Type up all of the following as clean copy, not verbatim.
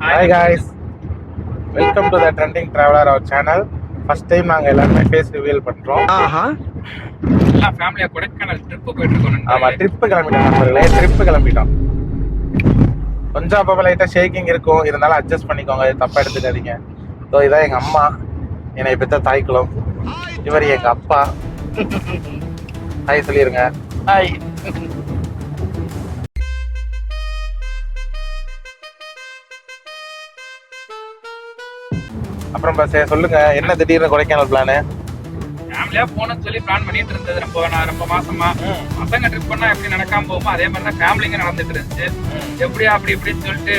Hi guys, welcome to the Trending Traveler our channel. First time நாங்க எல்லாரும் face reveal பண்றோம். எல்லாம் ஃபேமிலியா கொடைக்கானல் ட்ரிப் போயிட்டு இருக்கோம். ஆமா, ட்ரிப் கிளம்பிட்டோம் நண்பர்களே, ட்ரிப் கிளம்பிட்டோம். கொஞ்சம் அப்பப்ப லைட்டா ஷேக்கிங் இருக்கும், இருந்தாலும் அட்ஜஸ்ட் பண்ணிக்கோங்க, தப்பா எடுத்துக்காதீங்க. ஸோ இதான் எங்க அம்மா, என்னை பெற்ற தாய்க்குளம். இவர் எங்க அப்பா. ஹாய் சொல்லிருங்க. ஹாய். அப்புறம் சொல்லுங்க, என்ன திடீர்னு கொடைக்கானல் பிளானு? ஃபேமிலியா போகணும்னு சொல்லி பிளான் பண்ணிட்டு இருந்தது ரொம்ப மாசமா. பசங்க ட்ரிப் பண்ணா எப்படி நடக்காம போகுமோ அதே மாதிரி தான் ஃபேமிலிங்க நடந்துட்டு இருந்துச்சு. எப்படியா அப்படி இப்படின்னு சொல்லிட்டு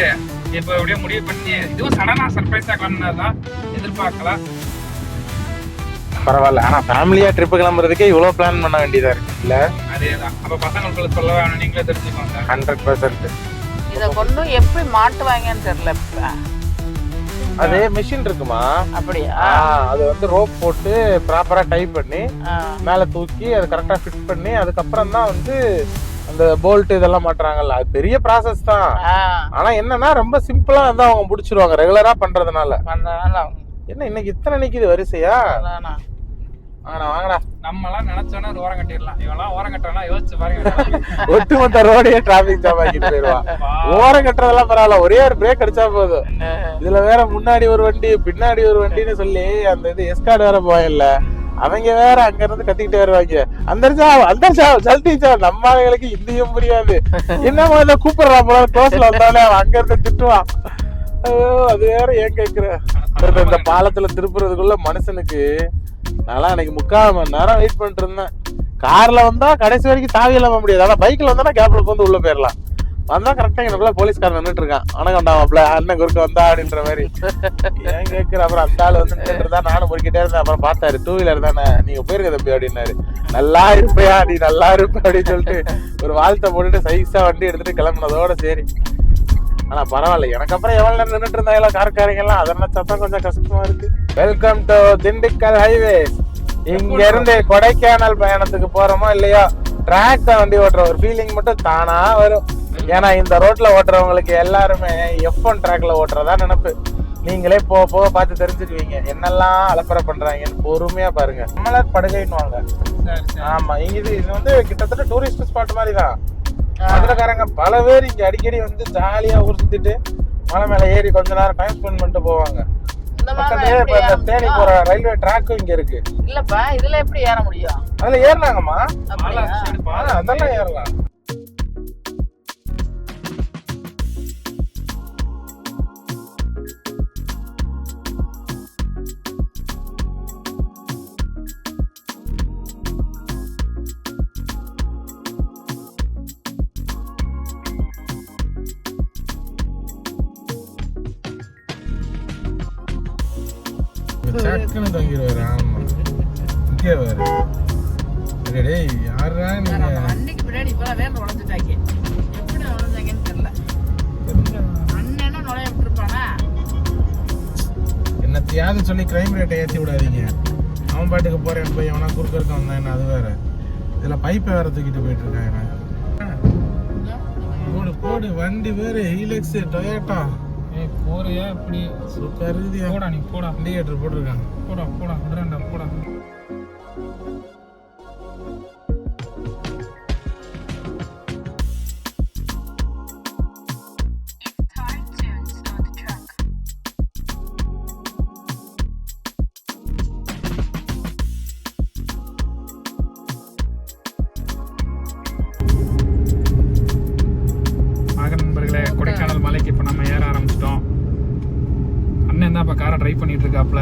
இப்போ எப்படியோ முடிவு பண்ணி இதுவும் சடனா சர்ப்ரைஸா கிளம்பினதான், எதிர்பார்க்கல. பரவாயில்ல, ஆனா ஃபேமிலியா ட்ரிப் கிளம்புறதுக்கே இவ்வளவு பிளான் பண்ண வேண்டியதா இருக்கு இல்ல? அதேதான். அப்ப பசங்களுக்கு சொல்ல வேணும், நீங்களே தெரிஞ்சுக்கோங்க. 100%. இத கொண்டு எப்படி மாட்டுவாங்கன்னு தெரியல. அது மிஷின் இருக்குமா? அப்படியா? அது வந்து ரோப் போட்டு ப்ராப்பரா டைப் பண்ணி மேல தூக்கி அது கரெக்டா ஃபிட் பண்ணி அதுக்கப்புறம் தான் வந்து அந்த போல்ட் இதெல்லாம் மாட்டுறாங்கல்ல. அது பெரிய ப்ராசஸ் தான். ஆனா என்னன்னா ரொம்ப சிம்பிளா வந்து அவங்க முடிச்சிருவாங்க ரெகுலரா பண்றதுனால. என்ன இன்னைக்கு இத்தனை நிக்குது வரிசையா? வாங்கடா. நம்ம எல்லாம் நினைச்சோன்னா ஒரு ஓரம் கட்டிடலாம். இவெல்லாம் ஓரம் கட்டலாம் யோசிச்சு பாருங்க. ஒட்டுமொத்த ரோடையே டிராபிக் ஜாம் ஆக்கிட்டு போயிடுவான். ஓரம் கட்டுறதெல்லாம் பரவாயில்ல, ஒரே ஒரு பிரேக் அடிச்சா போதும். இதுல வேற முன்னாடி ஒரு வண்டி பின்னாடி ஒரு வண்டின்னு சொல்லி அந்த இது எஸ்கார்ட் வேற போயில்ல, அவங்க வேற அங்க இருந்து கத்திக்கிட்டே வருவாங்க. அந்த சல்டி நம்ம ஆளுகளுக்கு இந்தியும் புரியாது. என்னமா இதை கூப்பிடுறா போல க்ளோஸ்ல வந்தாலே அவன் அங்க இருந்து திட்டுவான். அது வேற ஏன் கேக்குற. இந்த பாலத்துல திருப்புறதுக்குள்ள மனுஷனுக்கு நான்லாம் அன்னைக்கு 3/4 மணி நேரம் வெயிட் பண்ணிட்டு இருந்தேன். கார்ல வந்தா கடைசி வரைக்கும் தாவியெல்லாம் போக முடியாது, ஆனா பைக்ல வந்தா கேப்ல வந்து உள்ள போயிடலாம். வந்தா கரெக்டா எனக்குள்ள போலீஸ்காரன் நின்றுட்டு இருக்கான். வணக்கம்டாப்ல, அண்ணன் குறுக்க வந்தா அப்படின்ற மாதிரி. ஏன் கேட்கிற. அப்புறம் அந்த ஆள் வந்து நின்றுட்டு நானும் பொறுக்கிட்டே இருந்தேன். அப்புறம் பார்த்தாரு, 2 வீலர் தானே நீங்க போயிருக்க தம்பி அப்படின்னாரு. நல்லா இருப்பையா நீ, நல்லா இருப்ப அப்படின்னு சொல்லிட்டு ஒரு வாழ்த்தை போட்டுட்டு சைஸா வண்டி எடுத்துட்டு கிளம்புனதோட சரி. ஆனா பரவாயில்ல, எனக்கு அப்புறம் எவ்வளவு நேரம் நின்றுட்டு இருந்தாங்களா காரக்காரங்க எல்லாம், அதெல்லாம் சத்தம் கொஞ்சம் கஷ்டமா இருக்கு. Welcome to Dindigul highway. இங்க இருந்து கொடைக்கானல் பயணத்துக்கு போறோமோ இல்லையோ, ட்ராக் தான் வண்டி ஓட்டுற ஒரு ஃபீலிங் மட்டும் தானா வரும். ஏன்னா இந்த ரோட்ல ஓட்டுறவங்களுக்கு எல்லாருமே F1 ட்ராக்ல ஓட்டுறதா நினைப்பு. நீங்களே போக போக பார்த்து தெரிஞ்சுக்குவீங்க என்னெல்லாம் அலப்பறை பண்றாங்கன்னு. பொறுமையா பாருங்க. நம்மளார் படுகைன்னுவாங்க. ஆமா, இது வந்து கிட்டத்தட்ட டூரிஸ்ட் ஸ்பாட் மாதிரி தான். மதுரைக்காரங்க பல பேர் இங்க அடிக்கடி வந்து ஜாலியா ஊர் சுத்திட்டு மலை மேல ஏறி கொஞ்ச நேரம் டைம் ஸ்பெண்ட் பண்ணிட்டு போவாங்க. தேனி போற ரயில்வே ட்ராக்கும் இங்க இருக்கு. இல்லப்பா, இதுல எப்படி ஏற முடியும்? அதுல ஏறினாங்கம்மா, அதெல்லாம் ஏறலாம். சக்குன்னு தங்கிடுவாரு. ஆமா, இங்கே வேறு. டேய் யாரா நீங்க? வண்டிக்கு பின்னாடி இப்பதான் வேற உடைஞ்சிட்டாங்க. எப்படி உடைஞ்சாங்கன்னு தெரியல. அண்ணன் நுழைய விட்டுருப்பானா? என்னத்தையாவது சொல்லி கிரைம் ரேட்டை ஏற்றி விடாதீங்க. அவன் பாட்டுக்கு போறேன் போய் எவனா குறுக்க இருக்க வந்தான் என்ன, அது வேற. இதுல பைப்பை வேற தூக்கிட்டு போயிட்டு இருக்காங்க. போடு போடு, வண்டி வேறு ஹீலெக்ஸ் டொயோட்டா. போறியா இப்படி சூப்பர் இருக்குதியா. போடா நீ போடா. இண்டிகேட்டர் போட்டுருக்காங்க. போடா போடா விடுறேன்டா போடா. கொடைக்கானல் மலைக்கு இப்போ நம்ம ஏற ஆரம்பிச்சிட்டோம். அண்ணன் தான் இப்போ காரை ட்ரைவ் பண்ணிட்டு இருக்காப்ல.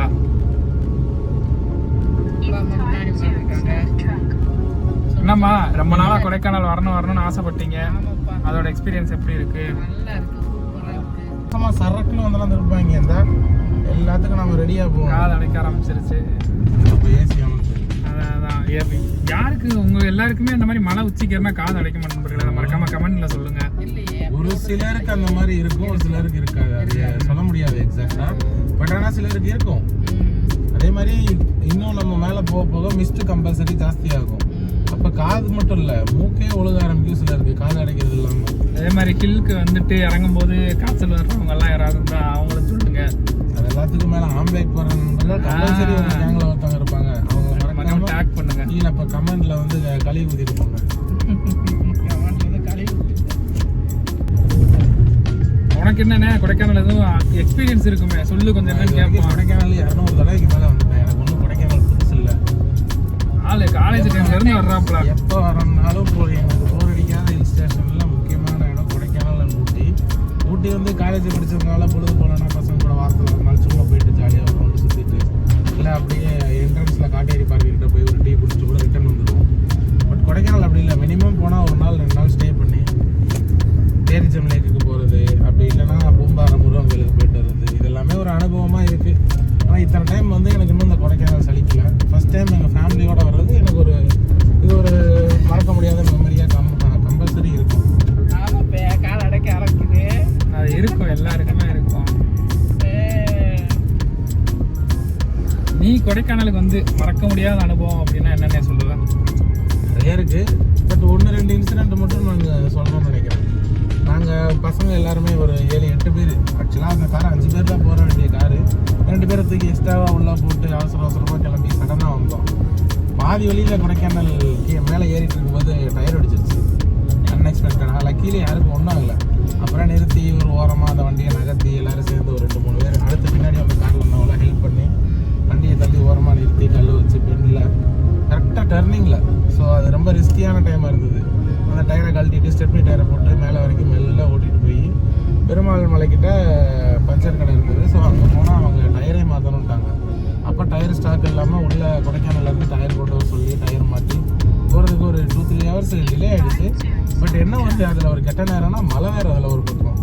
என்னம்மா, ரொம்ப நாளா கொடைக்கானல் வரணும்னு ஆசைப்பட்டீங்க. அதோட எக்ஸ்பீரியன்ஸ் எப்படி இருக்கு? சரக்குன்னு வந்தெல்லாம் இருப்பாங்க. இந்த எல்லாத்துக்கும் நம்ம ரெடியா போவோம். காது அடைக்க ஆரம்பிச்சிருச்சு. அதான் யாருக்கு உங்க எல்லாருக்குமே அந்த மாதிரி மலை உச்சிக்கிறனா காது அடைக்க மாட்டேன். மறக்காம கமெண்ட்ல சொல்லுங்க. ஒரு சிலருக்கு அந்த மாதிரி இருக்கும், ஒரு சிலருக்கு இருக்காது. அது சொல்ல முடியாது எக்ஸாக்டா. பட் ஆனால் சிலருக்கு இருக்கும். அதே மாதிரி இன்னும் நம்ம மேலே போக போக மிஸ்ட் கம்பல்சரி ஜாஸ்தி ஆகும். அப்போ காது மட்டும் இல்லை, மூக்கே ஒழுக ஆரம்பிக்கும் சிலருக்கு, காது அடைக்கிறது இல்லாமல். அதே மாதிரி ஹில்க்கு வந்துட்டு இறங்கும் போது காய்ச்சல் வர்றவங்க எல்லாம் யாராவது இருந்தா அவங்களும் சொல்லுங்க. அது எல்லாத்துக்கும் மேல ஆம்பளைட் போற நண்பர்கள் கம்பல்சரி ஒரு கேங்ல ஒருத்தவங்க இருப்பாங்க. அவங்க மறக்காம டேக் பண்ணுங்க. கீழே இப்ப கமெண்ட்ல வந்து கழுவி ஊத்திருப்பாங்க. உனக்கு என்னண்ணே கொடைக்கானல் எதுவும் எக்ஸ்பீரியன்ஸ் இருக்குமே சொல்லு, கொஞ்சம் என்னன்னு கேட்போம். கொடைக்கானல் 200 தடவைக்கு மேல வந்துட்டேன். எனக்கு ஒன்றும் கொடைக்கானல் புதுசு இல்லை. ஆளு காலேஜ் டைம்ல இருந்து வர்றாப்ல. எப்போ வரனாலும் எனக்கு போர் அடிக்காத ஹில் ஸ்டேஷன்ல முக்கியமான இடம் கொடைக்கானல் அண்ட் ஊட்டி. ஊட்டி வந்து காலேஜ் படிச்சதுனால பொழுது போலன்னா பசங்க கூட வாரத்தில் ஒரு நாள் சும்மா போயிட்டு ஜாலியாக ஒரு ரவுண்டு சுற்றிட்டு, இல்லை அப்படியே என்ட்ரன்ஸில் காட்டேரி பார்க்கிட்ட போய் ஒரு டீ குடிச்சிட்டு கூட ரிட்டர்ன் வந்துடுவோம். பட் கொடைக்கானல் அப்படி இல்லை. மினிமம் போனால் ஒரு நாள் 2 நாள் ஸ்டே பண்ணி பேரிச்சம் லேக்குக்கு போகிறது, அப்படி இல்லைன்னா பூம்பாறை முருகன் கோயிலுக்கு போயிட்டு வர்றது, இது எல்லாமே ஒரு அனுபவமாக இருக்குது. ஆனால் இத்தனை டைம் வந்து எனக்கு இன்னும் இந்த கொடைக்கானல் சலிக்கல. ஃபர்ஸ்ட் டைம் எங்கள் ஃபேமிலியோட வர்றது எனக்கு இது ஒரு மறக்க முடியாத மெமரியாக கம்பல்சரி இருக்கும். கால் அடைக்க ஆரம்பிக்குது. அது இருக்கும், எல்லாருக்குமே இருக்கும். நீ கொடைக்கானலுக்கு வந்து மறக்க முடியாத அனுபவம் அப்படின்னா என்னென்ன சொல்லுவேன்? நிறைய இருக்குது. பட் 1-2 இன்சிடென்ட் மட்டும் நாங்கள் சொல்லணும்னு நினைக்கிறேன். நாங்கள் பசங்க எல்லாருமே ஒரு 7-8 பேர். ஆக்சுவலாக அந்த கார் 5 பேர் தான் போக வேண்டிய காரு. 2 பேரை தூக்கி எக்ஸ்ட்ராவாக உள்ளே போட்டு அவசரமாக கிளம்பி சடனாக வந்தோம். பாதி வழியில் கொடைக்கானல் மேலே ஏறிட்டு இருக்கும்போது டயர் அடிச்சிருச்சு அன்எக்ஸ்பெக்டடாக. லக்கீலி யாருக்கும் ஒன்றும் ஆகலை. அப்புறம் நிறுத்தி ஒரு ஓரமாக அந்த வண்டியை நகர்த்தி எல்லோரும் சேர்ந்து ஒரு 2-3 பேர் அடுத்து பின்னாடி அந்த காரில் இருந்தவங்களாம் ஹெல்ப் பண்ணி வண்டியை தள்ளி ஓரமாக நிறுத்தி கல் வச்சு பெண்ணில் கரெக்டாக டர்னிங்கில். ஸோ அது ரொம்ப ரிஸ்கியான டைமாக இருந்தது. அந்த டயரை கழட்டிட்டு ஸ்டெப்னி டயரை போட்டு மேலே வரைக்கும் மெல்ல ஓட்டிகிட்டு போய் பெருமாள் மலைக்கிட்ட பஞ்சர் கடை இருந்தது. ஸோ அங்கே போனால் அவங்க டயரே மாற்றணுன்ட்டாங்க. அப்போ டயர் ஸ்டாக் இல்லாமல் உள்ள கொடைக்கானல்லேருந்து டயர் கொண்டு வர சொல்லி டயர் மாட்டி போகிறதுக்கு ஒரு 2-3 ஹவர்ஸ் டிலே ஆகிடுச்சு. பட் என்ன வந்து அதில் ஒரு கெட்ட நேரம்னா மழை வேறு அதில் ஒரு பக்கம்.